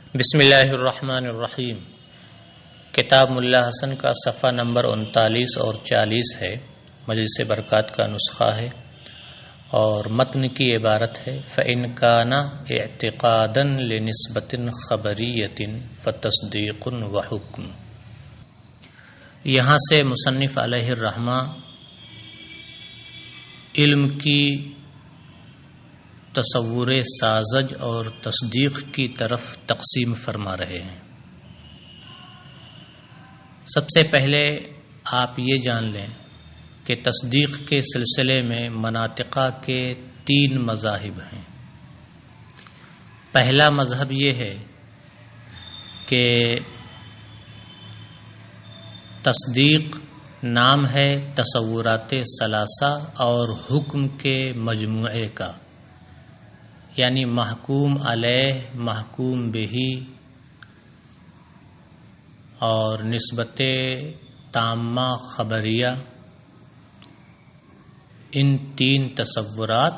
بسم اللہ الرحمن الرحیم۔ کتاب ملا حسن کا صفحہ نمبر 39 اور 40 ہے، مجلس برکات کا نسخہ ہے، اور متن کی عبارت ہے فَإِنْ كَانَ اعْتِقَادًا لِنِسْبَةٍ خَبَرِيَّةٍ فَتَصْدِيقٌ وَحُكْمٌ۔ یہاں سے مصنف علیہ الرحمہ علم کی تصور ساذج اور تصدیق کی طرف تقسیم فرما رہے ہیں۔ سب سے پہلے آپ یہ جان لیں کہ تصدیق کے سلسلے میں مناطقہ کے 3 مذاہب ہیں۔ پہلا مذہب یہ ہے کہ تصدیق نام ہے تصورات ثلاثہ اور حکم کے مجموعے کا، یعنی محکوم علیہ، محکوم بہی اور نسبت تامہ خبریہ، ان 3 تصورات،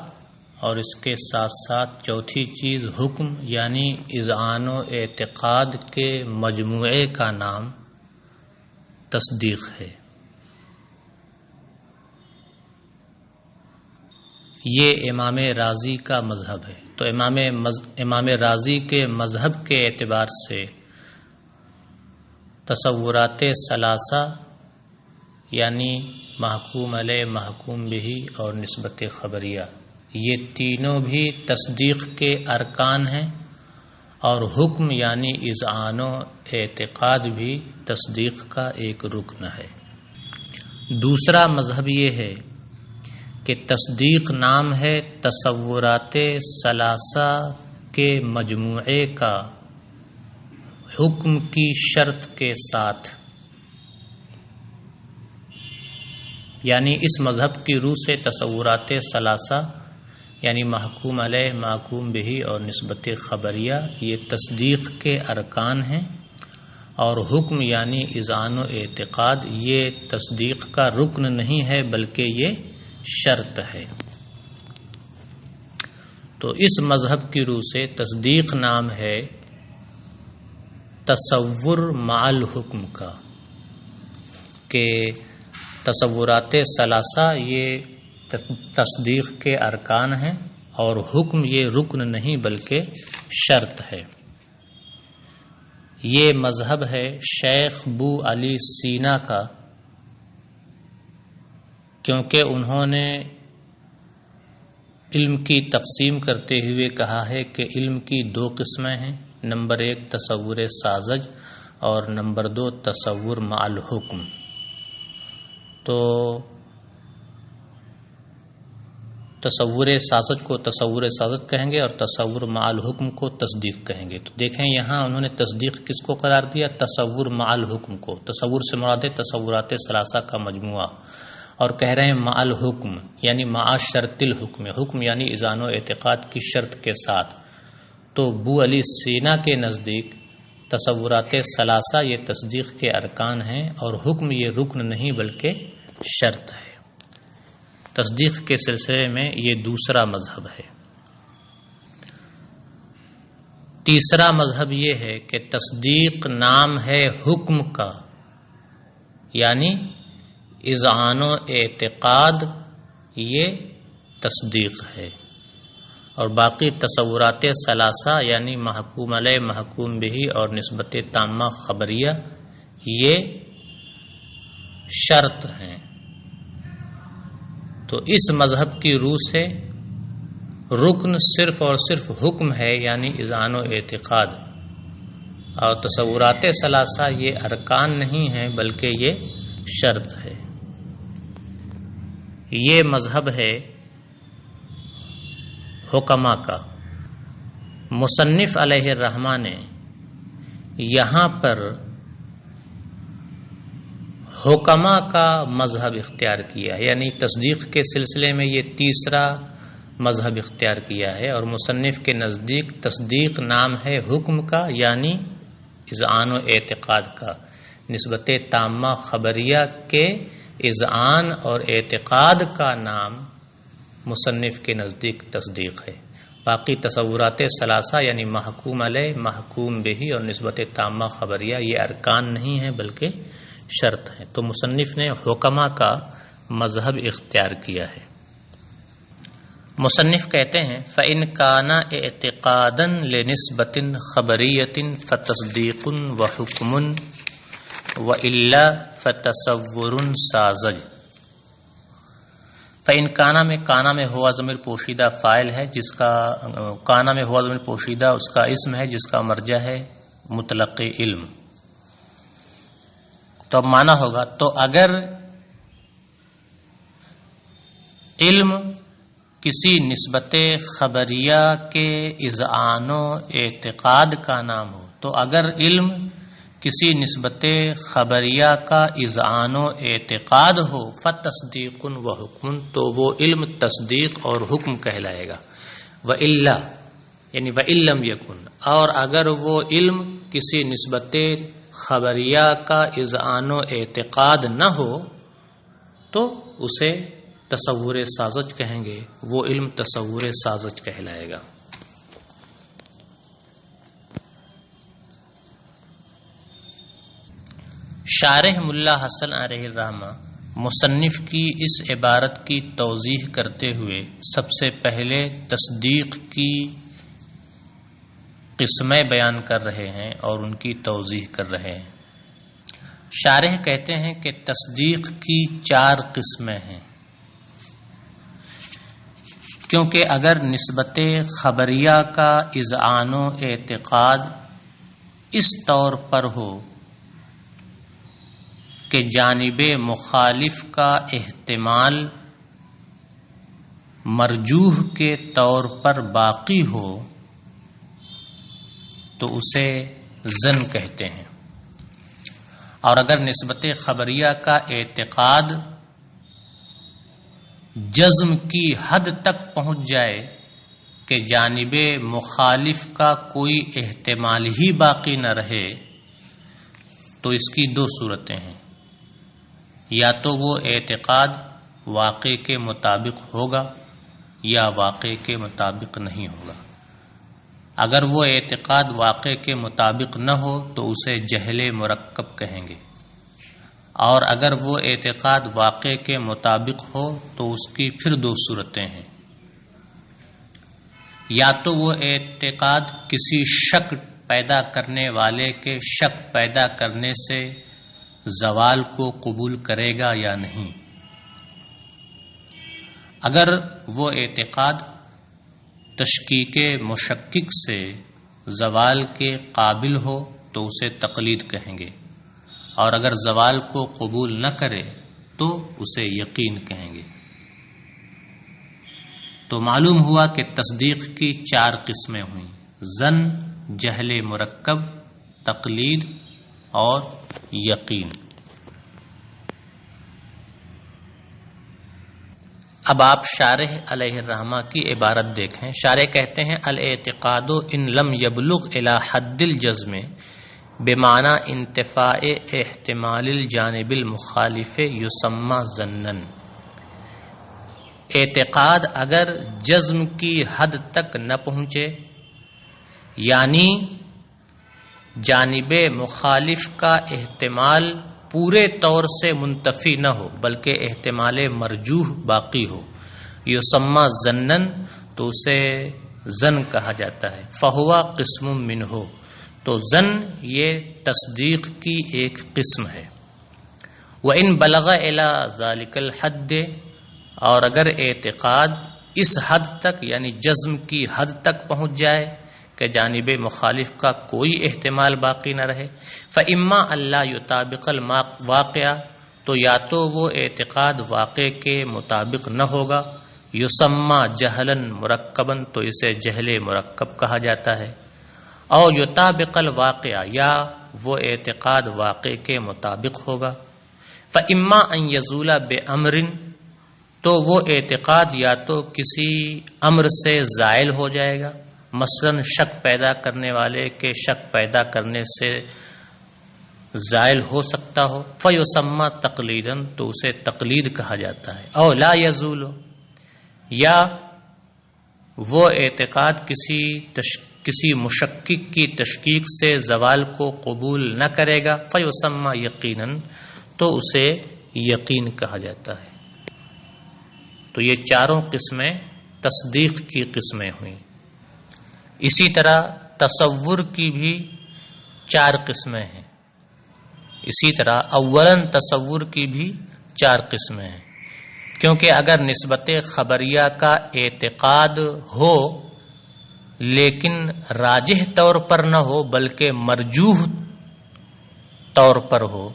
اور اس کے ساتھ ساتھ چوتھی چیز حکم، یعنی اذعان و اعتقاد کے مجموعے کا نام تصدیق ہے۔ یہ امام رازی کا مذہب ہے۔ تو امام رازی کے مذہب کے اعتبار سے تصورات ثلاثہ یعنی محکوم علیہ، محکوم بہی اور نسبت خبریہ، یہ تینوں بھی تصدیق کے ارکان ہیں، اور حکم یعنی اذعان و اعتقاد بھی تصدیق کا ایک رکن ہے۔ دوسرا مذہب یہ ہے کہ تصدیق نام ہے تصورات ثلاثہ کے مجموعے کا، حکم کی شرط کے ساتھ، یعنی اس مذہب کی روح سے تصورات ثلاثہ یعنی محکوم علیہ، محکوم بہی اور نسبت خبریہ یہ تصدیق کے ارکان ہیں، اور حکم یعنی اذعان و اعتقاد یہ تصدیق کا رکن نہیں ہے بلکہ یہ شرط ہے۔ تو اس مذہب کی روح سے تصدیق نام ہے تصور مع الحکم کا، کہ تصورات ثلاثہ یہ تصدیق کے ارکان ہیں اور حکم یہ رکن نہیں بلکہ شرط ہے۔ یہ مذہب ہے شیخ بو علی سینا کا، کیونکہ انہوں نے علم کی تقسیم کرتے ہوئے کہا ہے کہ علم کی 2 قسمیں ہیں، نمبر 1 تصور ساذج اور نمبر 2 تصور مع الحکم۔ تو تصور ساذج کو تصور ساذج کہیں گے اور تصور مع الحکم کو تصدیق کہیں گے۔ تو دیکھیں یہاں انہوں نے تصدیق کس کو قرار دیا؟ تصور مع الحکم کو۔ تصور سے مراد ہے تصورات ثلاثہ کا مجموعہ، اور کہہ رہے ہیں مع الحکم یعنی مع شرط الحکم، حکم یعنی اذعان و اعتقاد کی شرط کے ساتھ۔ تو بو علی سینا کے نزدیک تصورات ثلاثہ یہ تصدیق کے ارکان ہیں اور حکم یہ رکن نہیں بلکہ شرط ہے۔ تصدیق کے سلسلے میں یہ دوسرا مذہب ہے۔ تیسرا مذہب یہ ہے کہ تصدیق نام ہے حکم کا، یعنی اذعان و اعتقاد یہ تصدیق ہے، اور باقی تصورات ثلاثہ یعنی محکوم علیہ، محکوم بہی اور نسبت تامہ خبریہ یہ شرط ہیں۔ تو اس مذہب کی روح سے رکن صرف اور صرف حکم ہے، یعنی اذعان و اعتقاد، اور تصورات ثلاثہ یہ ارکان نہیں ہیں بلکہ یہ شرط ہے۔ یہ مذہب ہے حکما کا۔ مصنف علیہ الرحمہ نے یہاں پر حکما کا مذہب اختیار کیا ہے، یعنی تصدیق کے سلسلے میں یہ تیسرا مذہب اختیار کیا ہے، اور مصنف کے نزدیک تصدیق نام ہے حکم کا، یعنی اذعان و اعتقاد کا، نسبت تامہ خبریہ کے اذعان اور اعتقاد کا نام مصنف کے نزدیک تصدیق ہے، باقی تصورات ثلاثہ یعنی محکوم علیہ، محکوم بہی اور نسبت تامہ خبریہ یہ ارکان نہیں ہیں بلکہ شرط ہیں۔ تو مصنف نے حکما کا مذہب اختیار کیا ہے۔ مصنف کہتے ہیں فَإِنْ كَانَ اعْتِقَادًا لِنِسْبَةٍ خَبَرِيَّةٍ فَتَصْدِيقٌ وَحُكْمٌ وَإِلَّا فَتَصَوُّرٌ سَاذَجٌ۔ فَإِنْ كَانَ میں کانا میں ہوا ضمیر پوشیدہ فاعل ہے، جس کا کانا میں ہوا ضمیر پوشیدہ اس کا اسم ہے جس کا مرجع ہے مطلق علم۔ تو اب مانا ہوگا تو اگر علم کسی نسبت خبریہ کے اذعان و اعتقاد کا نام ہو، تو اگر علم کسی نسبت خبریہ کا اذعان و اعتقاد ہو فتصدیق و حکم، تو وہ علم تصدیق اور حکم کہلائے گا۔ وَإِلَّا یعنی وَإِلَّمْ يَكُنْ، اور اگر وہ علم کسی نسبت خبریہ کا اذعان و اعتقاد نہ ہو تو اسے تصور ساذج کہیں گے، وہ علم تصور ساذج کہلائے گا۔ شارح ملا حسن علیہ الرحمہ مصنف کی اس عبارت کی توضیح کرتے ہوئے سب سے پہلے تصدیق کی قسمیں بیان کر رہے ہیں اور ان کی توضیح کر رہے ہیں۔ شارح کہتے ہیں کہ تصدیق کی 4 قسمیں ہیں، کیونکہ اگر نسبت خبریہ کا اذعان و اعتقاد اس طور پر ہو کہ جانب مخالف کا احتمال مرجوح کے طور پر باقی ہو تو اسے ظن کہتے ہیں، اور اگر نسبت خبریہ کا اعتقاد جزم کی حد تک پہنچ جائے کہ جانب مخالف کا کوئی احتمال ہی باقی نہ رہے تو اس کی 2 صورتیں ہیں، یا تو وہ اعتقاد واقع کے مطابق ہوگا یا واقع کے مطابق نہیں ہوگا۔ اگر وہ اعتقاد واقع کے مطابق نہ ہو تو اسے جہل مرکب کہیں گے، اور اگر وہ اعتقاد واقع کے مطابق ہو تو اس کی پھر 2 صورتیں ہیں، یا تو وہ اعتقاد کسی شک پیدا کرنے والے کے شک پیدا کرنے سے زوال کو قبول کرے گا یا نہیں۔ اگر وہ اعتقاد تشکیک مشکک سے زوال کے قابل ہو تو اسے تقلید کہیں گے، اور اگر زوال کو قبول نہ کرے تو اسے یقین کہیں گے۔ تو معلوم ہوا کہ تصدیق کی 4 قسمیں ہوئیں: ظن، جہل مرکب، تقلید اور یقین۔ اب آپ شارح علیہ الرحمہ کی عبارت دیکھیں۔ شارح کہتے ہیں الاعتقاد ان لم یبلغ الی حد الجزم بمعنی انتفاء احتمال الجانب المخالف یسمى ظنا۔ اعتقاد اگر جزم کی حد تک نہ پہنچے، یعنی جانب مخالف کا احتمال پورے طور سے منتفی نہ ہو بلکہ احتمال مرجوح باقی ہو، یسمى ظنا، تو اسے ظن کہا جاتا ہے۔ فہو قسم منہ، تو ظن یہ تصدیق کی ایک قسم ہے۔ وَإِن بَلَغَ إِلَى ذَلِكَ الْحَدِّ، اور اگر اعتقاد اس حد تک یعنی جزم کی حد تک پہنچ جائے کہ جانب مخالف کا کوئی احتمال باقی نہ رہے، فَإِمَّا أَلَّا يُطَابِقَ الْواقعَ، تو یا تو وہ اعتقاد واقع کے مطابق نہ ہوگا، یسمى جہلاً مرکباً، تو اسے جہل مرکب کہا جاتا ہے، او یطابق الواقع، یا وہ اعتقاد واقع کے مطابق ہوگا، فَإِمَّا أَن يَزُولَ بِأَمْرٍ، تو وہ اعتقاد یا تو کسی امر سے زائل ہو جائے گا، مثلا شک پیدا کرنے والے کے شک پیدا کرنے سے زائل ہو سکتا ہو، فَيُسَمَّى تقلیداً، تو اسے تقلید کہا جاتا ہے، او لا یزول، یا وہ اعتقاد کسی مشکک کی تشکیک سے زوال کو قبول نہ کرے گا، فیسمى یقیناً، تو اسے یقین کہا جاتا ہے۔ تو یہ چاروں قسمیں تصدیق کی قسمیں ہوئیں۔ اسی طرح تصور کی بھی 4 قسمیں ہیں۔ اسی طرح اولاً تصور کی بھی 4 قسمیں ہیں، کیونکہ اگر نسبت خبریہ کا اعتقاد ہو لیکن راجح طور پر نہ ہو بلکہ مرجوح طور پر ہو،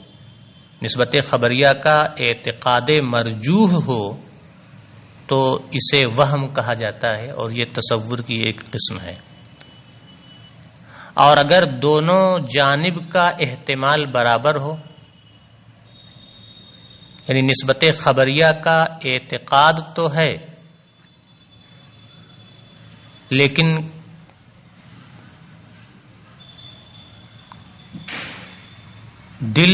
نسبت خبریہ کا اعتقاد مرجوح ہو تو اسے وہم کہا جاتا ہے، اور یہ تصور کی ایک قسم ہے۔ اور اگر دونوں جانب کا احتمال برابر ہو، یعنی نسبت خبریہ کا اعتقاد تو ہے لیکن دل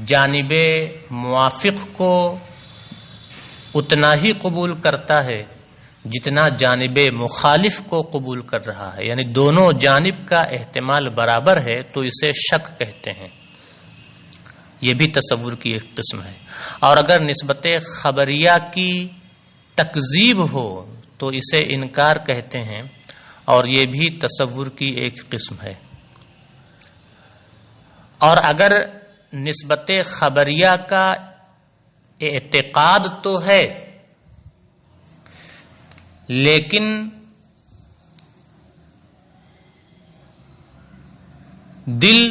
جانب موافق کو اتنا ہی قبول کرتا ہے جتنا جانب مخالف کو قبول کر رہا ہے، یعنی دونوں جانب کا احتمال برابر ہے تو اسے شک کہتے ہیں۔ یہ بھی تصور کی ایک قسم ہے۔ اور اگر نسبت خبریہ کی تکذیب ہو تو اسے انکار کہتے ہیں، اور یہ بھی تصور کی ایک قسم ہے۔ اور اگر نسبت خبریہ کا اعتقاد تو ہے لیکن دل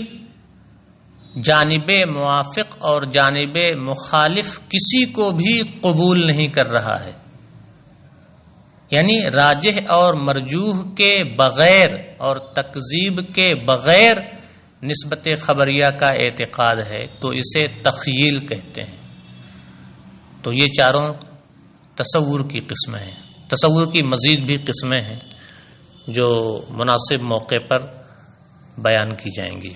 جانب موافق اور جانب مخالف کسی کو بھی قبول نہیں کر رہا ہے، یعنی راجح اور مرجوح کے بغیر اور تکذیب کے بغیر نسبت خبریہ کا اعتقاد ہے تو اسے تخیل کہتے ہیں۔ تو یہ چاروں تصور کی قسمیں ہیں۔ تصور کی مزید بھی قسمیں ہیں جو مناسب موقع پر بیان کی جائیں گی۔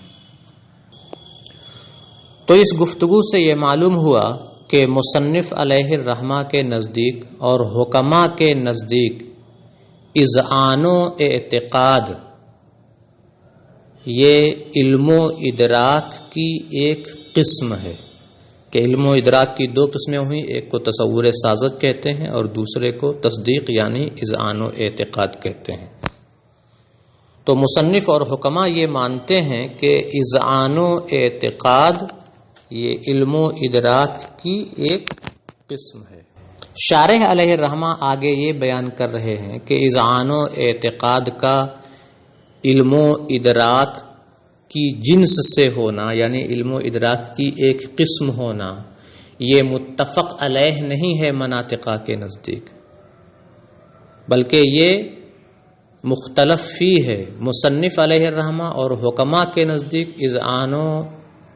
تو اس گفتگو سے یہ معلوم ہوا کہ مصنف علیہ الرحمہ کے نزدیک اور حکماء کے نزدیک اذعان و اعتقاد یہ علم و ادراک کی ایک قسم ہے، کہ علم و ادراک کی 2 قسمیں ہوئیں، ایک کو تصور سازت کہتے ہیں اور دوسرے کو تصدیق یعنی اذعان و اعتقاد کہتے ہیں۔ تو مصنف اور حکماء یہ مانتے ہیں کہ اذعان و اعتقاد یہ علم و ادراک کی ایک قسم ہے۔ شارح علیہ الرحمہ آگے یہ بیان کر رہے ہیں کہ اذعان و اعتقاد کا علم و ادراک کی جنس سے ہونا، یعنی علم و ادراک کی ایک قسم ہونا، یہ متفق علیہ نہیں ہے مناطقہ کے نزدیک، بلکہ یہ مختلف فی ہے۔ مصنف علیہ الرحمہ اور حکماء کے نزدیک اذعان و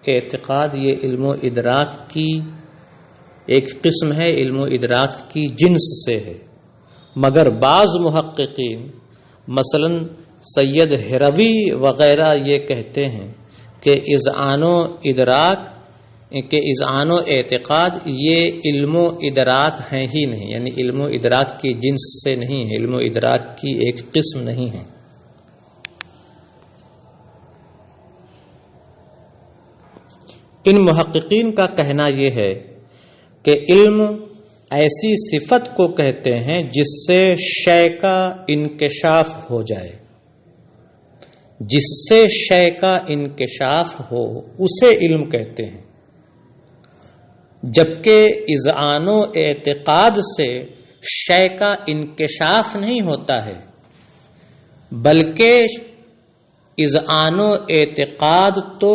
اعتقاد یہ علم و ادراک کی ایک قسم ہے، علم و ادراک کی جنس سے ہے، مگر بعض محققین مثلا سید ہروی وغیرہ یہ کہتے ہیں کہ اذعان و ادراک کہ اذعان و اعتقاد یہ علم و ادراک ہیں ہی نہیں، یعنی علم و ادراک کی جنس سے نہیں ہے، علم و ادراک کی ایک قسم نہیں ہے۔ ان محققین کا کہنا یہ ہے کہ علم ایسی صفت کو کہتے ہیں جس سے شے کا انکشاف ہو جائے، جس سے شے کا انکشاف ہو اسے علم کہتے ہیں، جبکہ اذعان و اعتقاد سے شے کا انکشاف نہیں ہوتا ہے، بلکہ اذعان و اعتقاد تو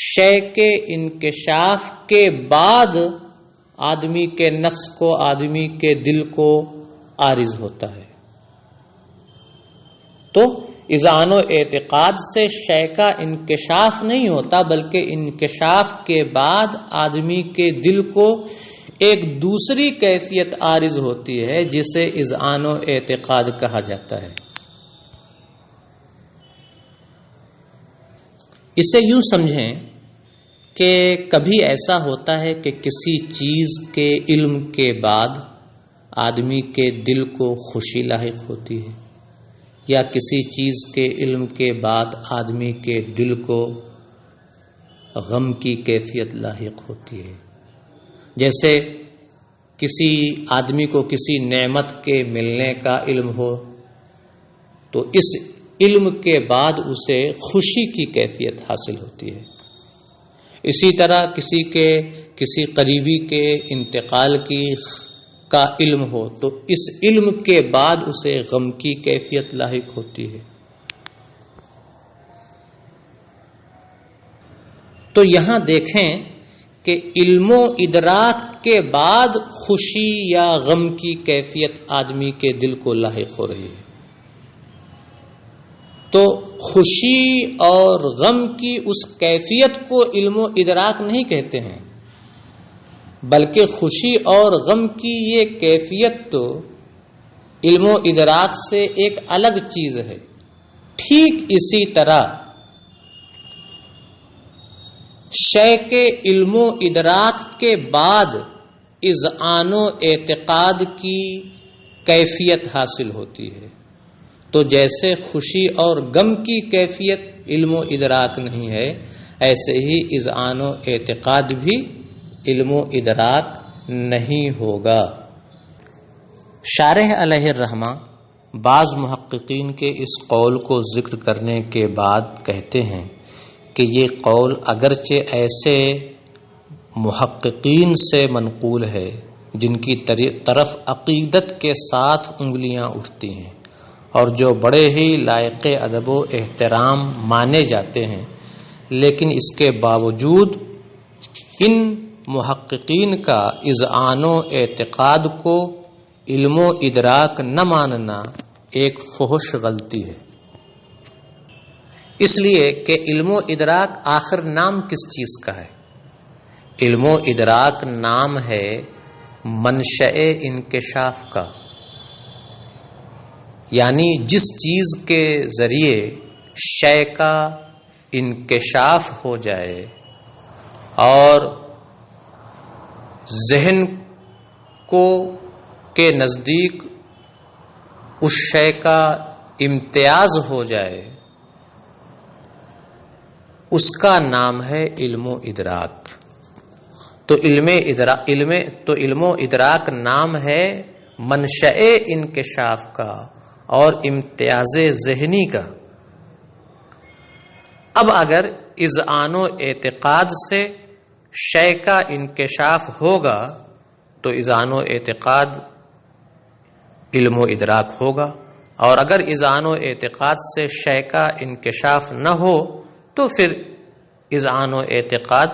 شے کے انکشاف کے بعد آدمی کے نفس کو، آدمی کے دل کو عارض ہوتا ہے۔ تو اذعان و اعتقاد سے شے کا انکشاف نہیں ہوتا، بلکہ انکشاف کے بعد آدمی کے دل کو ایک دوسری کیفیت عارض ہوتی ہے جسے اذعان و اعتقاد کہا جاتا ہے۔ اسے یوں سمجھیں کہ کبھی ایسا ہوتا ہے کہ کسی چیز کے علم کے بعد آدمی کے دل کو خوشی لاحق ہوتی ہے، یا کسی چیز کے علم کے بعد آدمی کے دل کو غم کی کیفیت لاحق ہوتی ہے۔ جیسے کسی آدمی کو کسی نعمت کے ملنے کا علم ہو تو اس علم کے بعد اسے خوشی کی کیفیت حاصل ہوتی ہے۔ اسی طرح کسی قریبی کے انتقال کا علم ہو تو اس علم کے بعد اسے غم کی کیفیت لاحق ہوتی ہے۔ تو یہاں دیکھیں کہ علم و ادراک کے بعد خوشی یا غم کی کیفیت آدمی کے دل کو لاحق ہو رہی ہے۔ تو خوشی اور غم کی اس کیفیت کو علم و ادراک نہیں کہتے ہیں، بلکہ خوشی اور غم کی یہ کیفیت تو علم و ادراک سے ایک الگ چیز ہے۔ ٹھیک اسی طرح شے کے علم و ادراک کے بعد اذعان و اعتقاد کی کیفیت حاصل ہوتی ہے۔ تو جیسے خوشی اور غم کی کیفیت علم و ادراک نہیں ہے، ایسے ہی اذعان و اعتقاد بھی علم و ادراک نہیں ہوگا۔ شارح علیہ الرحمہ بعض محققین کے اس قول کو ذکر کرنے کے بعد کہتے ہیں کہ یہ قول اگرچہ ایسے محققین سے منقول ہے جن کی طرف عقیدت کے ساتھ انگلیاں اٹھتی ہیں اور جو بڑے ہی لائق ادب و احترام مانے جاتے ہیں، لیکن اس کے باوجود ان محققین کا اذعان و اعتقاد کو علم و ادراک نہ ماننا ایک فحش غلطی ہے۔ اس لیے کہ علم و ادراک آخر نام کس چیز کا ہے؟ علم و ادراک نام ہے منشأ انکشاف کا، یعنی جس چیز کے ذریعے شے کا انکشاف ہو جائے اور ذہن کے نزدیک اس شے کا امتیاز ہو جائے، اس کا نام ہے علم و ادراک۔ تو علم و ادراک نام ہے منشأ انکشاف کا اور امتیاز ذہنی کا۔ اب اگر اذعان و اعتقاد سے شے کا انکشاف ہوگا تو اذعان و اعتقاد علم و ادراک ہوگا، اور اگر اذعان و اعتقاد سے شے کا انکشاف نہ ہو تو پھر اذعان و اعتقاد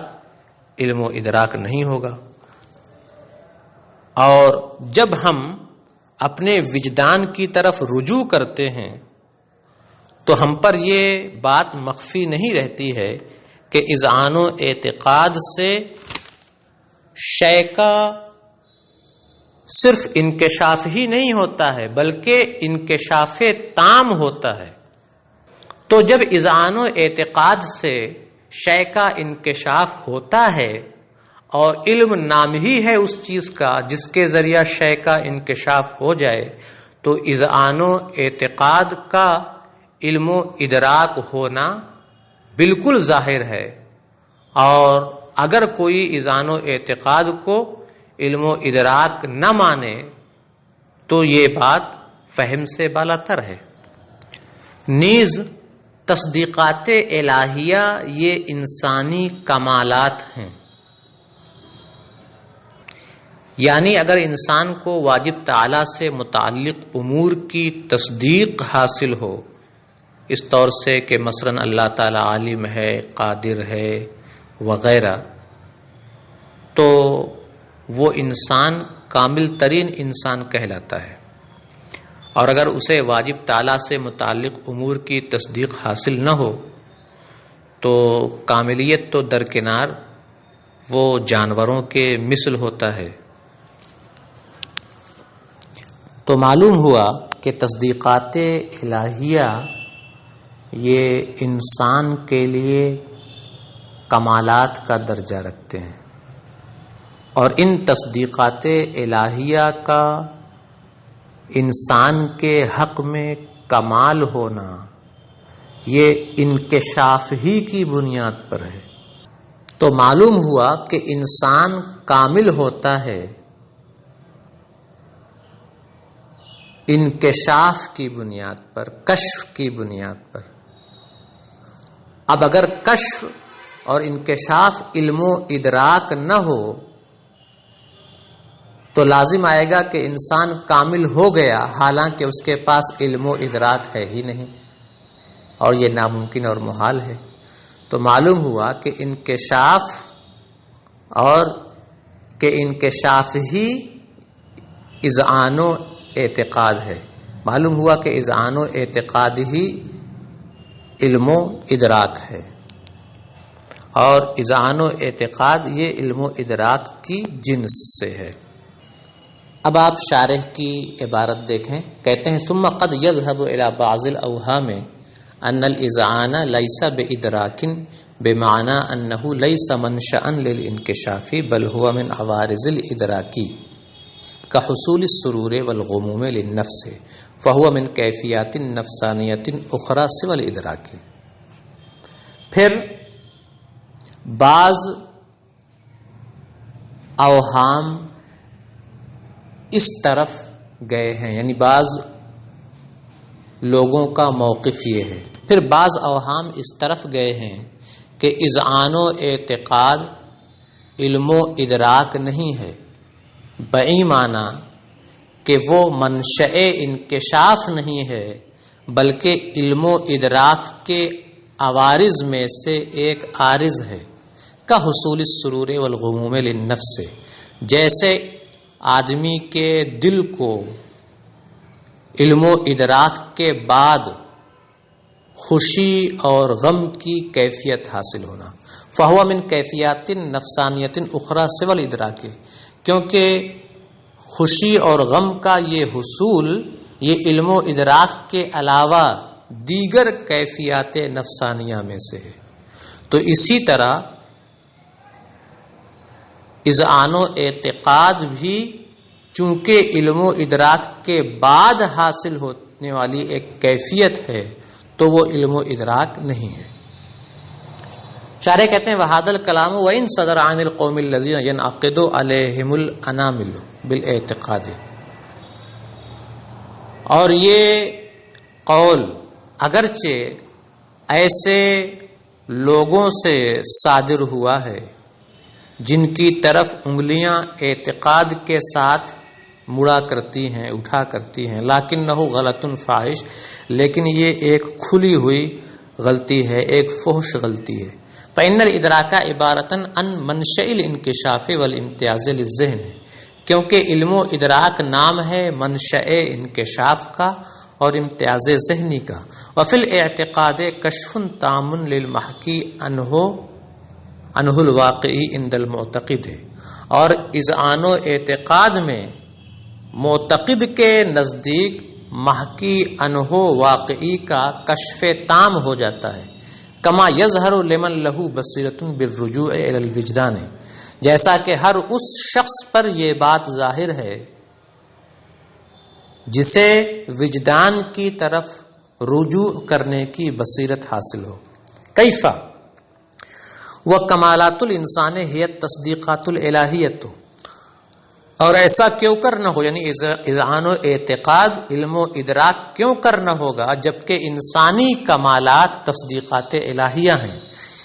علم و ادراک نہیں ہوگا۔ اور جب ہم اپنے وجدان کی طرف رجوع کرتے ہیں تو ہم پر یہ بات مخفی نہیں رہتی ہے کہ اذعان و اعتقاد سے شے کا صرف انکشاف ہی نہیں ہوتا ہے بلکہ انکشاف تام ہوتا ہے۔ تو جب اذعان و اعتقاد سے شے کا انکشاف ہوتا ہے اور علم نام ہی ہے اس چیز کا جس کے ذریعہ شے کا انکشاف ہو جائے، تو اذعان و اعتقاد کا علم و ادراک ہونا بالکل ظاہر ہے۔ اور اگر کوئی اذعان و اعتقاد کو علم و ادراک نہ مانے تو یہ بات فہم سے بالاتر ہے۔ نیز تصدیقات الہیہ یہ انسانی کمالات ہیں، یعنی اگر انسان کو واجب تعالی سے متعلق امور کی تصدیق حاصل ہو، اس طور سے کہ مثلا اللہ تعالی عالم ہے، قادر ہے وغیرہ، تو وہ انسان کامل ترین انسان کہلاتا ہے۔ اور اگر اسے واجب تعالی سے متعلق امور کی تصدیق حاصل نہ ہو تو کاملیت تو درکنار، وہ جانوروں کے مثل ہوتا ہے۔ تو معلوم ہوا کہ تصدیقات الہیہ یہ انسان کے لیے کمالات کا درجہ رکھتے ہیں، اور ان تصدیقات الہیہ کا انسان کے حق میں کمال ہونا یہ انکشاف ہی کی بنیاد پر ہے. تو معلوم ہوا کہ انسان کامل ہوتا ہے انکشاف کی بنیاد پر، کشف کی بنیاد پر. اب اگر کشف اور انکشاف علم و ادراک نہ ہو تو لازم آئے گا کہ انسان کامل ہو گیا، حالانکہ اس کے پاس علم و ادراک ہے ہی نہیں، اور یہ ناممکن اور محال ہے. تو معلوم ہوا کہ انکشاف ہی اذعان و اعتقاد ہے. معلوم ہوا کہ اذعان و اعتقاد ہی علم و ادراک ہے، اور اذعان و اعتقاد یہ علم و ادراک کی جنس سے ہے. اب آپ شارح کی عبارت دیکھیں، کہتے ہیں ثم قد يذهب الى بعض الاوهام ان الاذعان ليس بادراک بمعنى انه ليس منشأ للانکشاف بل هو من عوارض الادراک كحصول السرور والغموم للنفس فهو من کیفیات نفسانیت اخرى سوى الادراک. پھر بعض اوہام اس طرف گئے ہیں، یعنی بعض لوگوں کا موقف یہ ہے، پھر بعض اوہام اس طرف گئے ہیں کہ اذعان و اعتقاد علم و ادراک نہیں ہے، بئی معنی کہ وہ منشأ انکشاف نہیں ہے بلکہ علم و ادراک کے عوارض میں سے ایک عارض ہے. کا حصول السرور والغموم للنفس، جیسے آدمی کے دل کو علم و ادراک کے بعد خوشی اور غم کی کیفیت حاصل ہونا. فہو من کیفیات نفسانیت اخرى سوى الادراک، کیونکہ خوشی اور غم کا یہ حصول یہ علم و ادراک کے علاوہ دیگر کیفیات نفسانیہ میں سے ہے. تو اسی طرح اذعان و اعتقاد بھی چونکہ علم و ادراک کے بعد حاصل ہونے والی ایک کیفیت ہے تو وہ علم و ادراک نہیں ہے. شارح کہتے ہیں وَهَذَا الْكَلَامُ وَإِنْ صَدَرَ عَنِ الْقَوْمِ الَّذِينَ يَنْعَقِدُ عَلَيْهِمُ الْأَنَامِلُ بِالْاعْتِقَادِ، اور یہ قول اگرچہ ایسے لوگوں سے صادر ہوا ہے جن کی طرف انگلیاں اعتقاد کے ساتھ مڑا کرتی ہیں، اٹھا کرتی ہیں، لیکنہ غلط فاحش، لیکن یہ ایک کھلی ہوئی غلطی ہے، ایک فحش غلطی ہے. فإن الادراک عبارۃ عن منشأ الانکشاف والامتیاز للذہن، کیونکہ علم و ادراک نام ہے منشأ انکشاف کا اور امتیاز ذہنی کا. وفی الاعتقاد کشف تام للمحکی عنہ الواقعی عند المعتقد، اور اذعان و اعتقاد میں معتقد کے نزدیک محکی عنہ واقعی کا کشف تام ہو جاتا ہے. کما یظہر لمن لہ بصیرۃ بالرجوع الی الوجدان، جیسا کہ ہر اس شخص پر یہ بات ظاہر ہے جسے وجدان کی طرف رجوع کرنے کی بصیرت حاصل ہو. کیفا وکمالات الانسان ہی التصدیقات الالہیۃ، اور ایسا کیوں کرنا ہو، یعنی اذعان و اعتقاد علم و ادراک کیوں کرنا ہوگا جبکہ انسانی کمالات تصدیقات الہیہ ہیں.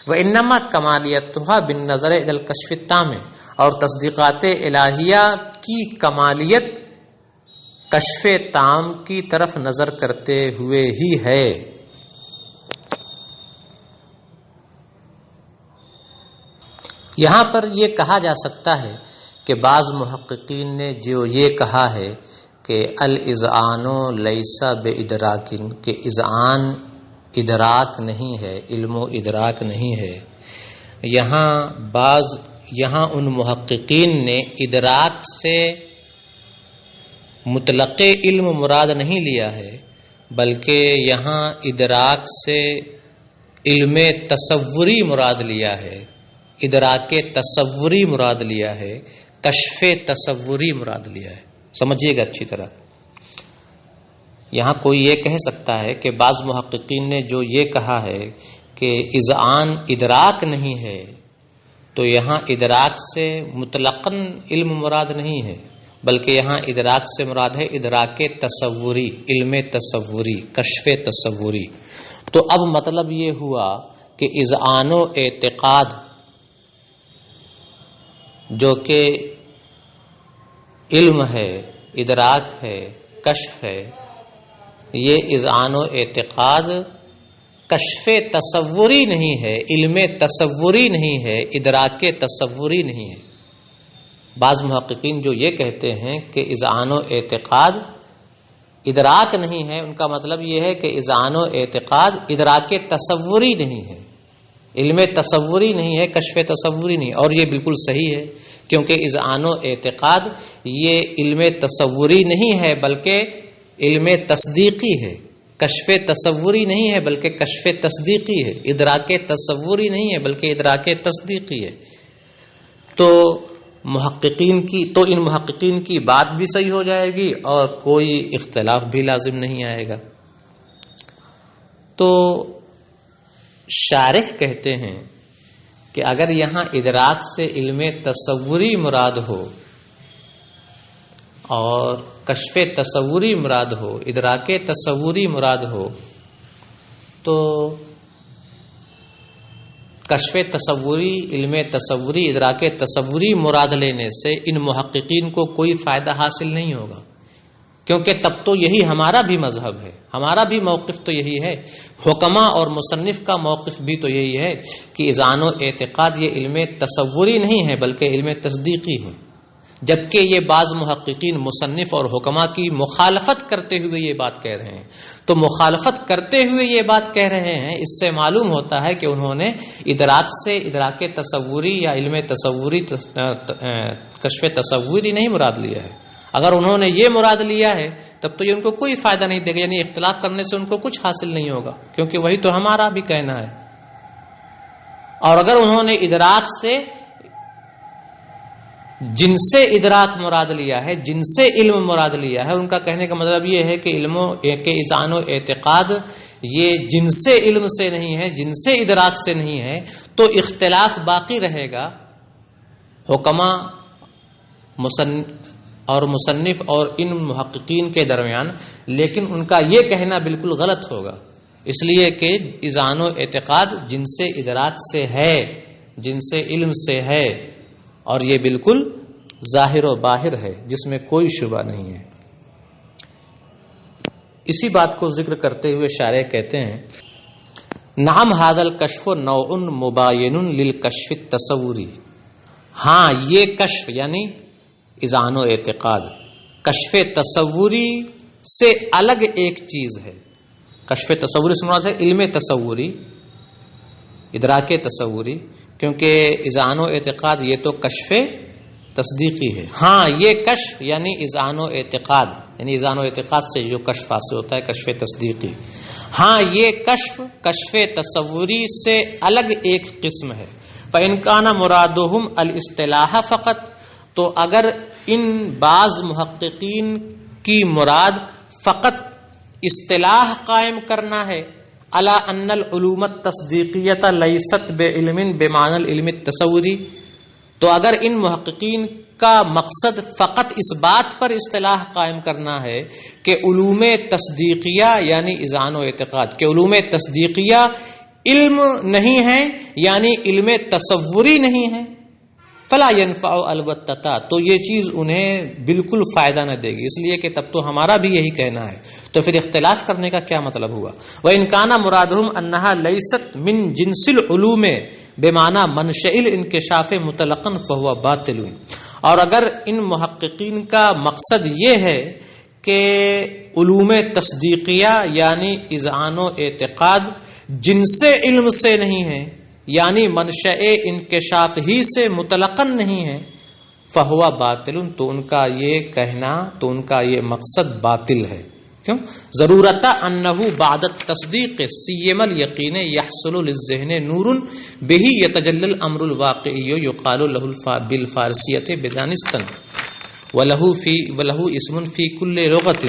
وانما کمالیتها بالنظر الى الکشف التام، اور تصدیقات الہیہ کی کمالیت کشف تام کی طرف نظر کرتے ہوئے ہی ہے. یہاں پر یہ کہا جا سکتا ہے کہ بعض محققین نے جو یہ کہا ہے کہ الاذعان لیس بادراک، کہ اذعان ادراک نہیں ہے، علم و ادراک نہیں ہے، یہاں ان محققین نے ادراک سے مطلق علم مراد نہیں لیا ہے، بلکہ یہاں ادراک سے علم تصوری مراد لیا ہے، ادراک تصوری مراد لیا ہے، کشف تصوری مراد لیا ہے. سمجھیے گا اچھی طرح. یہاں کوئی یہ کہہ سکتا ہے کہ بعض محققین نے جو یہ کہا ہے کہ اذعان ادراک نہیں ہے، تو یہاں ادراک سے مطلقاً علم مراد نہیں ہے، بلکہ یہاں ادراک سے مراد ہے ادراک تصوری، علم تصوری، کشف تصوری۔ تو اب مطلب یہ ہوا کہ اذعان و اعتقاد جو کہ علم ہے، ادراک ہے، کشف ہے، یہ اذعان و اعتقاد کشف تصوری نہیں ہے، علم تصوری نہیں ہے، ادراک تصوری نہیں ہے۔ بعض محققین جو یہ کہتے ہیں کہ اذعان و اعتقاد ادراک نہیں ہے، ان کا مطلب یہ ہے کہ اذعان و اعتقاد ادراک تصوری نہیں ہے، علم تصوری نہیں ہے، کشف تصوری نہیں، اور یہ بالکل صحیح ہے، کیونکہ اذعان و اعتقاد یہ علم تصوری نہیں ہے بلکہ علم تصدیقی ہے، کشف تصوری نہیں ہے بلکہ کشف تصدیقی ہے، ادراک تصوری نہیں ہے بلکہ ادراک تصدیقی ہے۔ تو ان محققین کی بات بھی صحیح ہو جائے گی اور کوئی اختلاف بھی لازم نہیں آئے گا۔ تو شارح کہتے ہیں کہ اگر یہاں ادراک سے علم تصوری مراد ہو اور کشف تصوری مراد ہو، ادراک تصوری مراد ہو، تو کشف تصوری، علم تصوری، ادراک تصوری مراد لینے سے ان محققین کو کوئی فائدہ حاصل نہیں ہوگا، کیونکہ تب تو یہی ہمارا بھی مذہب ہے، ہمارا بھی موقف تو یہی ہے، حکما اور مصنف کا موقف بھی تو یہی ہے کہ اذعان و اعتقاد یہ علم تصوری نہیں ہے بلکہ علم تصدیقی ہے، جبکہ یہ بعض محققین مصنف اور حکما کی مخالفت کرتے ہوئے یہ بات کہہ رہے ہیں۔ تو مخالفت کرتے ہوئے یہ بات کہہ رہے ہیں، اس سے معلوم ہوتا ہے کہ انہوں نے ادراک سے ادراک تصوری یا علم تصوری، کشف تصوری نہیں مراد لیا ہے۔ اگر انہوں نے یہ مراد لیا ہے تب تو یہ ان کو کوئی فائدہ نہیں دے گا، یعنی اختلاف کرنے سے ان کو کچھ حاصل نہیں ہوگا، کیونکہ وہی تو ہمارا بھی کہنا ہے۔ اور اگر انہوں نے ادراک سے جن سے ادراک مراد لیا ہے، جن سے علم مراد لیا ہے، ان کا کہنے کا مطلب یہ ہے کہ اذعان و اعتقاد یہ جن سے علم سے نہیں ہے، جن سے ادراک سے نہیں ہے، تو اختلاف باقی رہے گا حکما اور مصنف اور ان محققین کے درمیان، لیکن ان کا یہ کہنا بالکل غلط ہوگا، اس لیے کہ اذعان و اعتقاد جن سے ادراک سے ہے، جن سے علم سے ہے، اور یہ بالکل ظاہر و باہر ہے، جس میں کوئی شبہ نہیں ہے۔ اسی بات کو ذکر کرتے ہوئے شارح کہتے ہیں نعم ھذا الکشف نوع مباین للکشف التصوری، ہاں یہ کشف یعنی اذعان و اعتقاد کشف تصوری سے الگ ایک چیز ہے۔ کشف تصوری سے مراد ہے علم تصوری، ادراک تصوری، کیونکہ اذعان و اعتقاد یہ تو کشف تصدیقی ہے۔ ہاں یہ کشف یعنی اذعان و اعتقاد، یعنی اذعان و اعتقاد سے جو کشف حاصل ہوتا ہے کشف تصدیقی، ہاں یہ کشف کشف تصوری سے الگ ایک قسم ہے۔ فإن كان مرادهم الاصطلاح فقط، تو اگر ان بعض محققین کی مراد فقط اصطلاح قائم کرنا ہے، علی ان العلوم التصدیقیۃ لیست بعلم بمعنی العلم التصوری، تو اگر ان محققین کا مقصد فقط اس بات پر اصطلاح قائم کرنا ہے کہ علوم تصدیقیہ یعنی اذعان و اعتقاد، کہ علوم تصدیقیہ علم نہیں ہے یعنی علم تصوری نہیں ہے، فلا ينفع البتہ، تو یہ چیز انہیں بالکل فائدہ نہ دے گی، اس لیے کہ تب تو ہمارا بھی یہی کہنا ہے، تو پھر اختلاف کرنے کا کیا مطلب ہوا؟ وَإِن كَانَ مُرَادُهُمْ أَنَّهَا لَيْسَتْ مِن جِنْسِ الْعُلُومِ بِمَعْنَى مَنْشَئِ الْانْكِشَافِ مُطْلَقًا فَهُوَ بَاطِلٌ، اور اگر ان محققین کا مقصد یہ ہے کہ علوم تصدیقیہ یعنی اذعان و اعتقاد جن سے علم سے نہیں ہے، یعنی منشأ انکشاف ہی سے مطلقاً نہیں ہے، فہوا باطل، تو ان کا یہ کہنا، تو ان کا یہ مقصد باطل ہے۔ کیوں؟ ضرورت انہ بعد التصدیق سیم الیقین یحصل للذہن نور بہ یتجلی الامر الواقعی یقال له بالفارسیۃ بدانستن وله اسم فی کل لغۃ،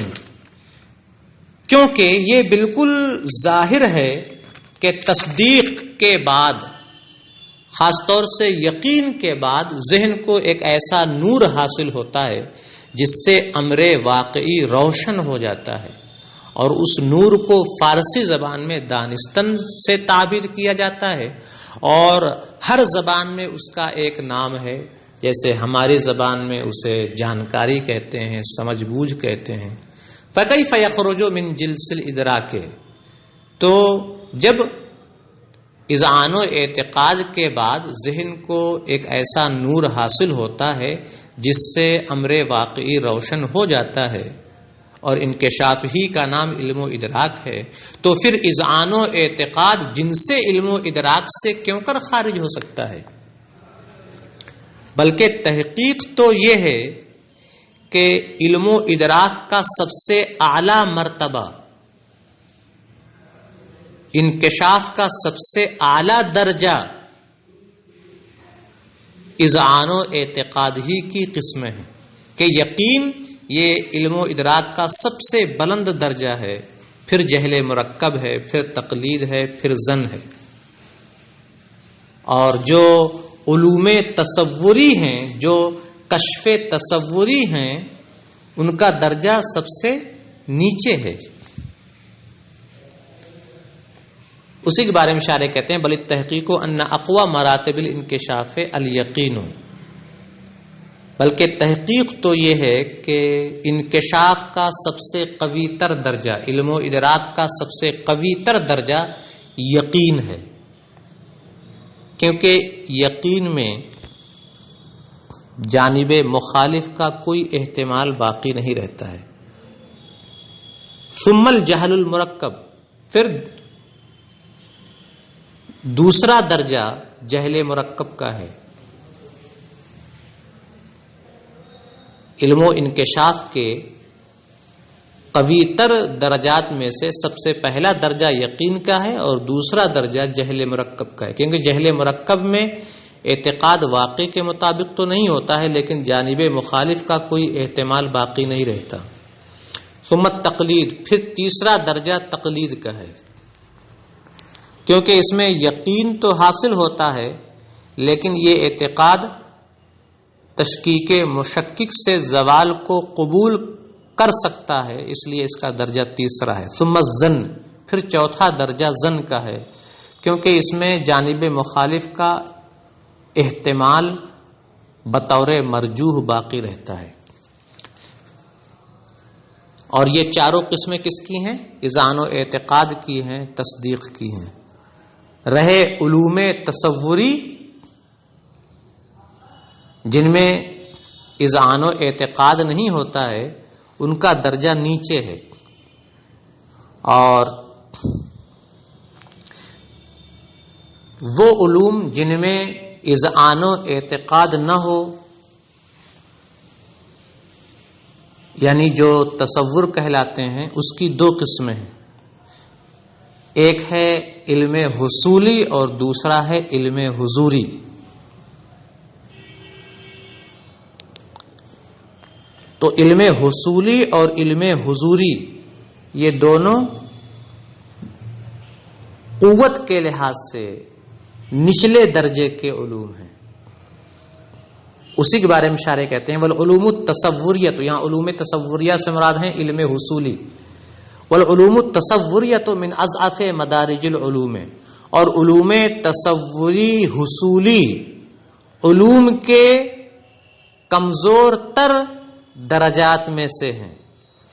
کیونکہ یہ بالکل ظاہر ہے کہ تصدیق کے بعد، خاص طور سے یقین کے بعد، ذہن کو ایک ایسا نور حاصل ہوتا ہے جس سے امر واقعی روشن ہو جاتا ہے، اور اس نور کو فارسی زبان میں دانستن سے تعبیر کیا جاتا ہے، اور ہر زبان میں اس کا ایک نام ہے، جیسے ہماری زبان میں اسے جانکاری کہتے ہیں، سمجھ بوجھ کہتے ہیں۔ فَكَيْفَ يَخْرُجُ مِنْ جِلْسِ الْإِدْرَاكِ، تو جب اذعان و اعتقاد کے بعد ذہن کو ایک ایسا نور حاصل ہوتا ہے جس سے امر واقعی روشن ہو جاتا ہے، اور انکشاف ہی کا نام علم و ادراک ہے، تو پھر اذعان و اعتقاد جن سے علم و ادراک سے کیوں کر خارج ہو سکتا ہے؟ بلکہ تحقیق تو یہ ہے کہ علم و ادراک کا سب سے اعلی مرتبہ، انکشاف کا سب سے اعلی درجہ اذعان و اعتقاد ہی کی قسمیں ہیں، کہ یقین یہ علم و ادراک کا سب سے بلند درجہ ہے، پھر جہل مرکب ہے، پھر تقلید ہے، پھر ظن ہے، اور جو علوم تصوری ہیں، جو کشف تصوری ہیں، ان کا درجہ سب سے نیچے ہے۔ اسی کے بارے میں شارح کہتے ہیں بل التحقیق ان اقوى مراتب الانکشاف الیقین، بلکہ تحقیق تو یہ ہے کہ انکشاف کا سب سے قوی تر درجہ، علم و ادراک کا سب سے قوی تر درجہ یقین ہے، کیونکہ یقین میں جانب مخالف کا کوئی احتمال باقی نہیں رہتا ہے۔ ثم الجہل المرکب، پھر دوسرا درجہ جہل مرکب کا ہے۔ علم و انکشاف کے قوی تر درجات میں سے سب سے پہلا درجہ یقین کا ہے، اور دوسرا درجہ جہل مرکب کا ہے، کیونکہ جہل مرکب میں اعتقاد واقع کے مطابق تو نہیں ہوتا ہے، لیکن جانب مخالف کا کوئی احتمال باقی نہیں رہتا۔ ثم التقلید، پھر تیسرا درجہ تقلید کا ہے، کیونکہ اس میں یقین تو حاصل ہوتا ہے، لیکن یہ اعتقاد تشکیک مشکک سے زوال کو قبول کر سکتا ہے، اس لیے اس کا درجہ تیسرا ہے۔ ثم الظن، پھر چوتھا درجہ ظن کا ہے، کیونکہ اس میں جانب مخالف کا احتمال بطور مرجوح باقی رہتا ہے۔ اور یہ چاروں قسمیں کس کی ہیں؟ اذعان و اعتقاد کی ہیں، تصدیق کی ہیں۔ رہے علوم تصوری جن میں اذعان و اعتقاد نہیں ہوتا ہے، ان کا درجہ نیچے ہے، اور وہ علوم جن میں اذعان و اعتقاد نہ ہو، یعنی جو تصور کہلاتے ہیں، اس کی دو قسمیں ہیں، ایک ہے علم حصولی اور دوسرا ہے علم حضوری۔ تو علم حصولی اور علم حضوری یہ دونوں قوت کے لحاظ سے نچلے درجے کے علوم ہیں۔ اسی کے بارے میں شارح کہتے ہیں والعلوم التصوریہ، تو یہاں علوم تصوریہ سے مراد ہیں علم حصولی۔ والعلوم التصوریہ من اضعف مدارج العلوم، اور علوم تصوری حصولی علوم کے کمزور تر درجات میں سے ہیں۔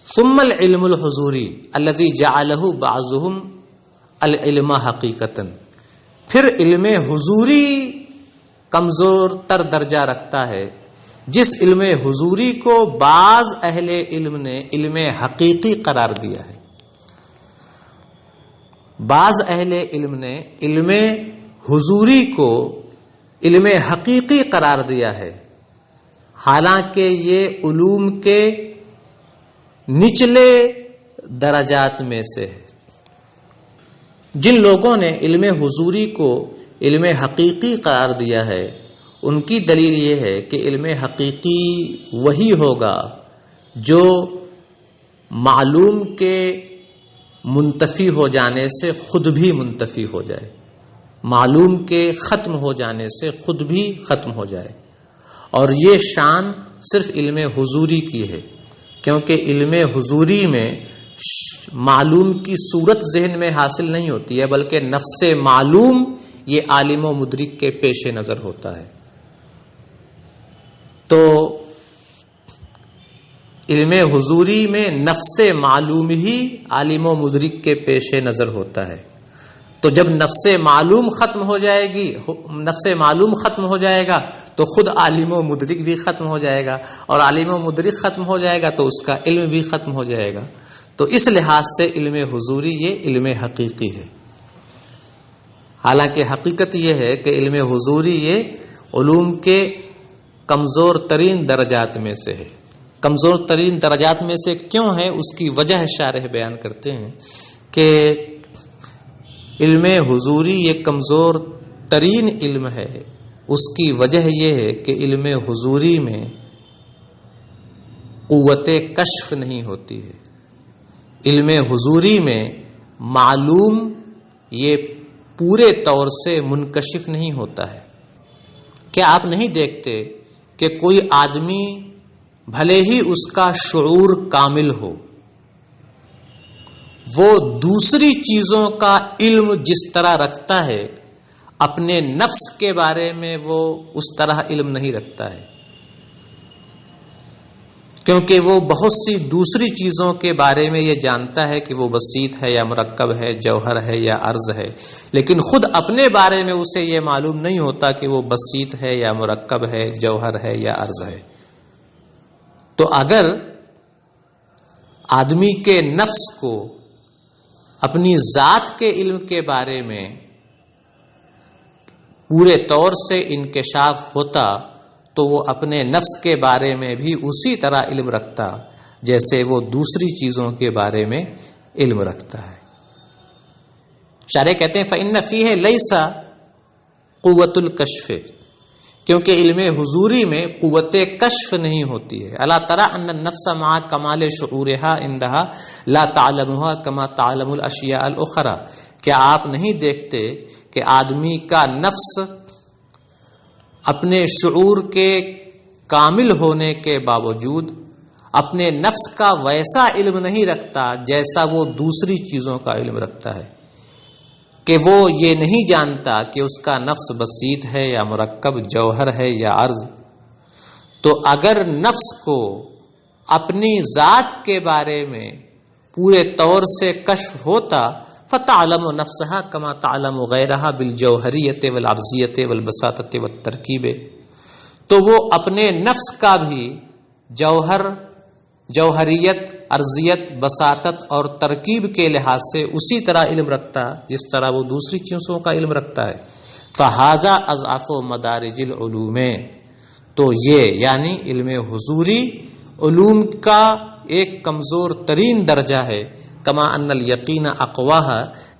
ثم العلم الحضوری الذي جعله بعضهم العلم حقیقتا، پھر علم حضوری کمزور تر درجہ رکھتا ہے، جس علم حضوری کو بعض اہل علم نے علم حقیقی قرار دیا ہے۔ بعض اہل علم نے علم حضوری کو علم حقیقی قرار دیا ہے، حالانکہ یہ علوم کے نچلے درجات میں سے ہے۔ جن لوگوں نے علم حضوری کو علم حقیقی قرار دیا ہے، ان کی دلیل یہ ہے کہ علم حقیقی وہی ہوگا جو معلوم کے منتفی ہو جانے سے خود بھی منتفی ہو جائے، معلوم کے ختم ہو جانے سے خود بھی ختم ہو جائے. اور یہ شان صرف علم حضوری کی ہے، کیونکہ علم حضوری میں معلوم کی صورت ذہن میں حاصل نہیں ہوتی ہے، بلکہ نفس معلوم یہ عالم و مدرک کے پیش نظر ہوتا ہے. تو علم حضوری میں نفس معلوم ہی عالم و مدرک کے پیش نظر ہوتا ہے. تو جب نفس معلوم ختم ہو جائے گی، نفس معلوم ختم ہو جائے گا تو خود عالم و مدرک بھی ختم ہو جائے گا، اور عالم و مدرک ختم ہو جائے گا تو اس کا علم بھی ختم ہو جائے گا. تو اس لحاظ سے علم حضوری یہ علم حقیقی ہے. حالانکہ حقیقت یہ ہے کہ علم حضوری یہ علوم کے کمزور ترین درجات میں سے ہے. کمزور ترین درجات میں سے کیوں ہے؟ اس کی وجہ شارح بیان کرتے ہیں کہ علم حضوری یہ کمزور ترین علم ہے. اس کی وجہ یہ ہے کہ علم حضوری میں قوت کشف نہیں ہوتی ہے. علم حضوری میں معلوم یہ پورے طور سے منکشف نہیں ہوتا ہے. کیا آپ نہیں دیکھتے کہ کوئی آدمی بھلے ہی اس کا شعور کامل ہو، وہ دوسری چیزوں کا علم جس طرح رکھتا ہے اپنے نفس کے بارے میں وہ اس طرح علم نہیں رکھتا ہے، کیونکہ وہ بہت سی دوسری چیزوں کے بارے میں یہ جانتا ہے کہ وہ بسیط ہے یا مرکب ہے، جوہر ہے یا عرض ہے، لیکن خود اپنے بارے میں اسے یہ معلوم نہیں ہوتا کہ وہ بسیط ہے یا مرکب ہے، جوہر ہے یا عرض ہے. تو اگر آدمی کے نفس کو اپنی ذات کے علم کے بارے میں پورے طور سے انکشاف ہوتا تو وہ اپنے نفس کے بارے میں بھی اسی طرح علم رکھتا جیسے وہ دوسری چیزوں کے بارے میں علم رکھتا ہے. شارح کہتے ہیں فَإِنَّ فِيهِ لَيْسَ قُوَّةُ الْكَشْفِ، کیونکہ علم حضوری میں قوت کشف نہیں ہوتی ہے. الا ترى ان النفس مع کمال شعورها عندها لا تعلمها كما تعلم الاشیاء الاخرى. کیا آپ نہیں دیکھتے کہ آدمی کا نفس اپنے شعور کے کامل ہونے کے باوجود اپنے نفس کا ویسا علم نہیں رکھتا جیسا وہ دوسری چیزوں کا علم رکھتا ہے، کہ وہ یہ نہیں جانتا کہ اس کا نفس بسیط ہے یا مرکب، جوہر ہے یا عرض. تو اگر نفس کو اپنی ذات کے بارے میں پورے طور سے کشف ہوتا فَتَعْلَمُ نَفْسَهَا كَمَا تَعْلَمُ غَيْرَهَا بِالْجَوْهَرِيَّةِ وَالْعَرْضِيَّةِ وَالْبَسَاطَةِ وَالتَّرْكِيبِ، تو وہ اپنے نفس کا بھی جوہر، جوہریت، عرضیت، بساطت اور ترکیب کے لحاظ سے اسی طرح علم رکھتا جس طرح وہ دوسری چیزوں کا علم رکھتا ہے. فَهَذَا أَضْعَفُ مَدَارِجِ الْعُلُومِ، تو یہ یعنی علم حضوری علوم کا ایک کمزور ترین درجہ ہے. کما ان الیقین اقواها،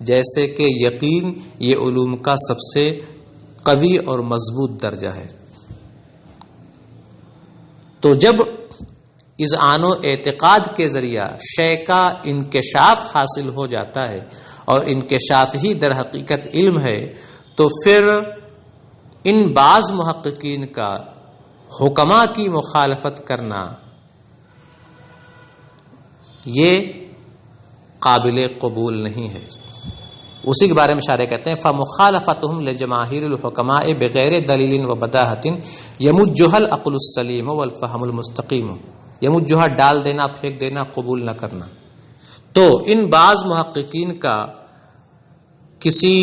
جیسے کہ یقین یہ علوم کا سب سے قوی اور مضبوط درجہ ہے. تو جب اذعان و اعتقاد کے ذریعہ شے کا انکشاف حاصل ہو جاتا ہے اور انکشاف ہی در حقیقت علم ہے، تو پھر ان بعض محققین کا حکما کی مخالفت کرنا یہ قابل قبول نہیں ہے. اسی کے بارے میں شارح کہتے ہیں فَمُخَالَفَتُهُمْ لِجَمَاهِرِ الْحُكَمَاءِ بِغَيْرِ دَلِيلٍ وَبَدَاهَةٍ يَمُجُّهَا الْعَقْلُ السَّلِيمُ وَالْفَهْمُ الْمُسْتَقِيمُ. يَمُجُّهَا ڈال دینا، پھینک دینا، قبول نہ کرنا. تو ان بعض محققین کا کسی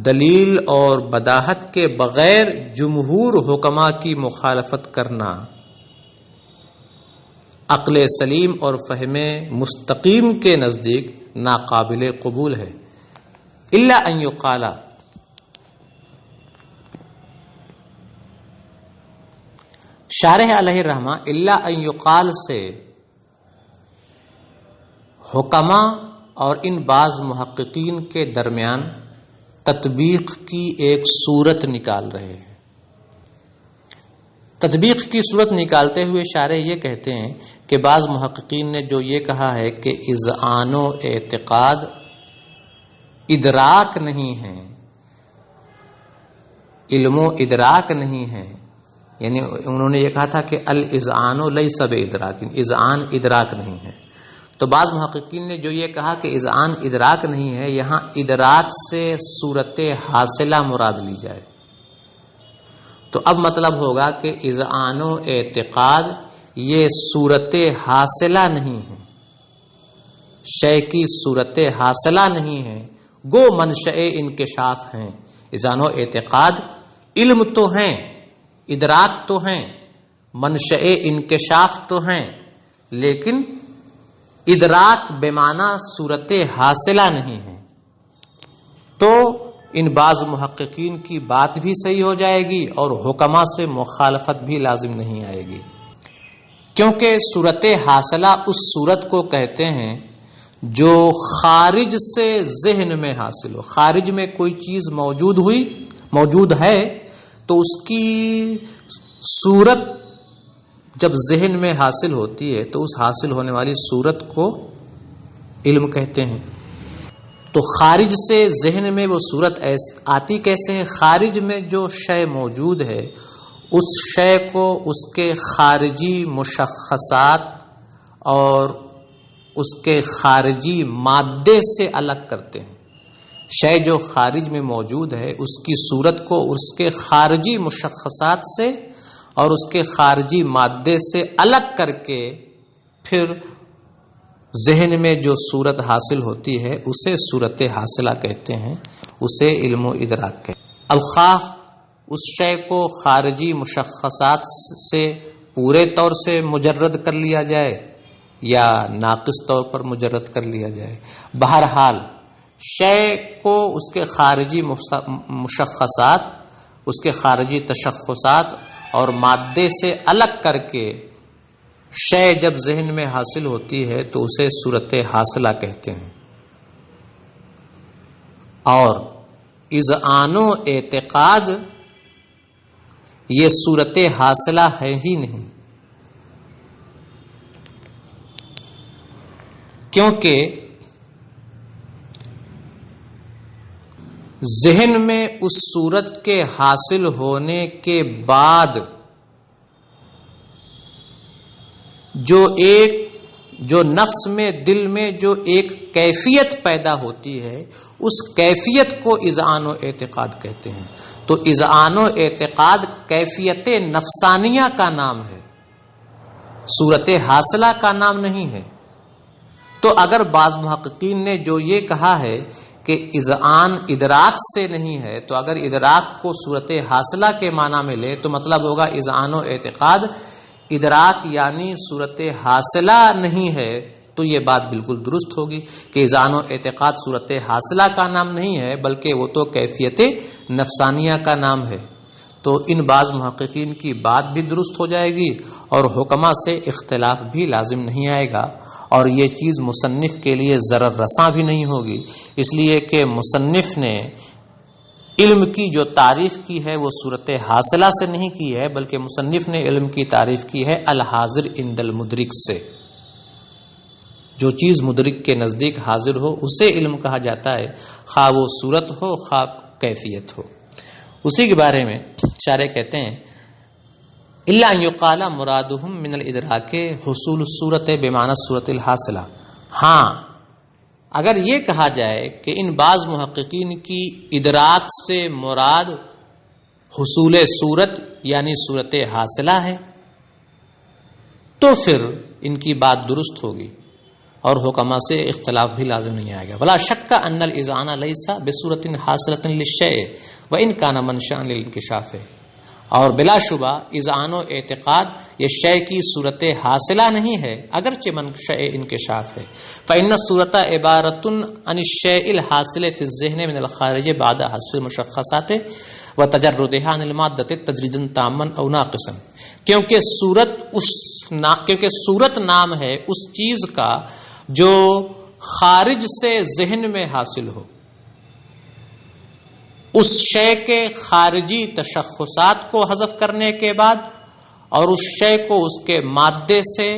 دلیل اور بداہت کے بغیر جمہور حکما کی مخالفت کرنا عقل سلیم اور فہم مستقیم کے نزدیک ناقابل قبول ہے. الا ان یقال، شارح علیہ الرحمہ الا ان یقال سے حکما اور ان بعض محققین کے درمیان تطبیق کی ایک صورت نکال رہے ہیں. تطبیق کی صورت نکالتے ہوئے شارح یہ کہتے ہیں کہ بعض محققین نے جو یہ کہا ہے کہ اذعان و اعتقاد ادراک نہیں ہے، علم و ادراک نہیں ہے، یعنی انہوں نے یہ کہا تھا کہ الاذعان لیس بادراک، اذعان ادراک نہیں ہے، تو بعض محققین نے جو یہ کہا کہ اذعان ادراک نہیں ہے، یہاں ادراک سے صورت حاصلہ مراد لی جائے تو اب مطلب ہوگا کہ اذعان و اعتقاد یہ صورت حاصلہ نہیں ہے، شے کی صورت حاصلہ نہیں ہے، گو منشأ انکشاف ہیں۔ اذعان و اعتقاد علم تو ہیں، ادراک تو ہیں، منشأ انکشاف تو ہیں، لیکن ادراک بمعنی صورت حاصلہ نہیں ہے۔ تو ان بعض محققین کی بات بھی صحیح ہو جائے گی اور حکما سے مخالفت بھی لازم نہیں آئے گی، کیونکہ صورت حاصلہ اس صورت کو کہتے ہیں جو خارج سے ذہن میں حاصل ہو۔ خارج میں کوئی چیز موجود ہے تو اس کی صورت جب ذہن میں حاصل ہوتی ہے تو اس حاصل ہونے والی صورت کو علم کہتے ہیں۔ تو خارج سے ذہن میں وہ صورت آتی کیسے ہے؟ خارج میں جو شے موجود ہے اس شے کو اس کے خارجی مشخصات اور اس کے خارجی مادے سے الگ کرتے ہیں۔ شے جو خارج میں موجود ہے اس کی صورت کو اس کے خارجی مشخصات سے اور اس کے خارجی مادے سے الگ کر کے پھر ذہن میں جو صورت حاصل ہوتی ہے اسے صورت حاصلہ کہتے ہیں، اسے علم و ادراک کہتے ہیں۔ اب خواہ اس شے کو خارجی مشخصات سے پورے طور سے مجرد کر لیا جائے یا ناقص طور پر مجرد کر لیا جائے، بہرحال شے کو اس کے خارجی مشخصات، اس کے خارجی تشخصات اور مادے سے الگ کر کے شے جب ذہن میں حاصل ہوتی ہے تو اسے صورت حاصلہ کہتے ہیں۔ اور اذعان و اعتقاد یہ صورت حاصلہ ہے ہی نہیں، کیونکہ ذہن میں اس صورت کے حاصل ہونے کے بعد جو نفس میں، دل میں جو ایک کیفیت پیدا ہوتی ہے اس کیفیت کو اذعان و اعتقاد کہتے ہیں۔ تو اذعان و اعتقاد کیفیت نفسانیہ کا نام ہے، صورت حاصلہ کا نام نہیں ہے۔ تو اگر بعض محققین نے جو یہ کہا ہے کہ اذعان ادراک سے نہیں ہے، تو اگر ادراک کو صورت حاصلہ کے معنی میں لے تو مطلب ہوگا اذعان و اعتقاد ادراک یعنی صورت حاصلہ نہیں ہے، تو یہ بات بالکل درست ہوگی کہ اذعان و اعتقاد صورت حاصلہ کا نام نہیں ہے بلکہ وہ تو کیفیت نفسانیہ کا نام ہے۔ تو ان بعض محققین کی بات بھی درست ہو جائے گی اور حکما سے اختلاف بھی لازم نہیں آئے گا، اور یہ چیز مصنف کے لیے ضرر رساں بھی نہیں ہوگی، اس لیے کہ مصنف نے علم کی جو تعریف کی ہے وہ صورت حاصلہ سے نہیں کی ہے، بلکہ مصنف نے علم کی تعریف کی ہے الحاضر عند المدرک سے۔ جو چیز مدرک کے نزدیک حاضر ہو اسے علم کہا جاتا ہے، خواہ وہ صورت ہو خواہ کیفیت ہو۔ اسی کے بارے میں شارح کہتے ہیں الا ان یقال مرادهم من الادراک حصول الصورت بمعنی الصورت الحاصلہ۔ ہاں اگر یہ کہا جائے کہ ان بعض محققین کی ادراک سے مراد حصول صورت یعنی صورت حاصلہ ہے تو پھر ان کی بات درست ہوگی اور حکما سے اختلاف بھی لازم نہیں آئے گا۔ ولا شک ان الاذعان لیس بصورت حاصلۃ للشیء وان کان منشأ للانکشاف، اور بلا شبہ اذعان و اعتقاد یہ شے کی صورت حاصلہ نہیں ہے اگرچہ منشأ انکشاف ہے۔ فإن الصورت عبارۃ عن الشیء الحاصل فی الذہن من الخارج بعد حذف المشخصات وتجردها عن المادۃ تجریدا تاما او ناقصا، کیونکہ صورت نام ہے اس چیز کا جو خارج سے ذہن میں حاصل ہو، اس شے کے خارجی تشخصات کو حذف کرنے کے بعد اور اس شے کو اس کے مادے سے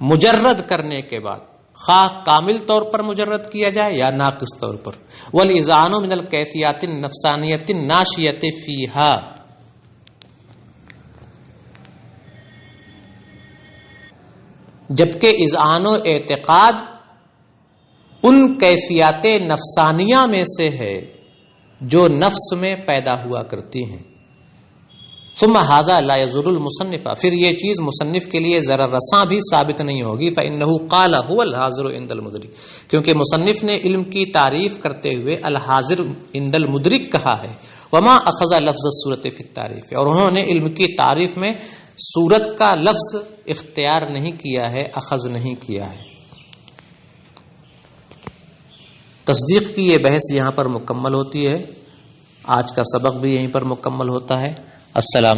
مجرد کرنے کے بعد خواہ کامل طور پر مجرد کیا جائے یا ناقص طور پر. والاذعان من الکیفیات النفسانیۃ الناشئۃ فیہا، جبکہ اذعان و اعتقاد ان کیفیات نفسانیہ میں سے ہے جو نفس میں پیدا ہوا کرتی ہیں. ثم هذا لا يضر المصنف، پھر یہ چیز مصنف کے لیے ذرا رساں بھی ثابت نہیں ہوگی. فإنه قال هو الحاضر عند المدرک، کیونکہ مصنف نے علم کی تعریف کرتے ہوئے الحاضر عند المدرک کہا ہے. وما اخذ لفظ الصورت فی التعریف، اور انہوں نے علم کی تعریف میں صورت کا لفظ اختیار نہیں کیا ہے، اخذ نہیں کیا ہے. تصدیق کی یہ بحث یہاں پر مکمل ہوتی ہے. آج کا سبق بھی یہیں پر مکمل ہوتا ہے. السلام